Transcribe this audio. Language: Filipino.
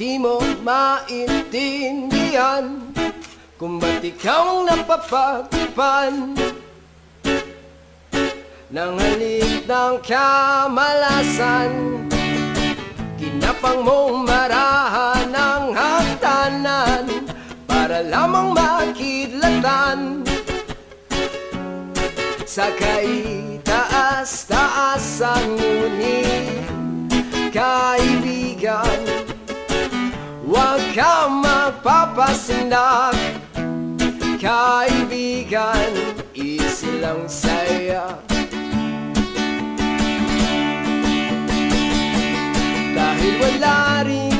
Di mo maintindihan kung ba't ikaw ang napapagpan ng halik ng kamalasan. Kinapang mong marahan ng hagdanan para lamang makidlatan sa kaitaas-taasan. Ngunit kaibigan, huwag kang magpapasindak. Kaibigan, easy lang saya. Dahil wala rin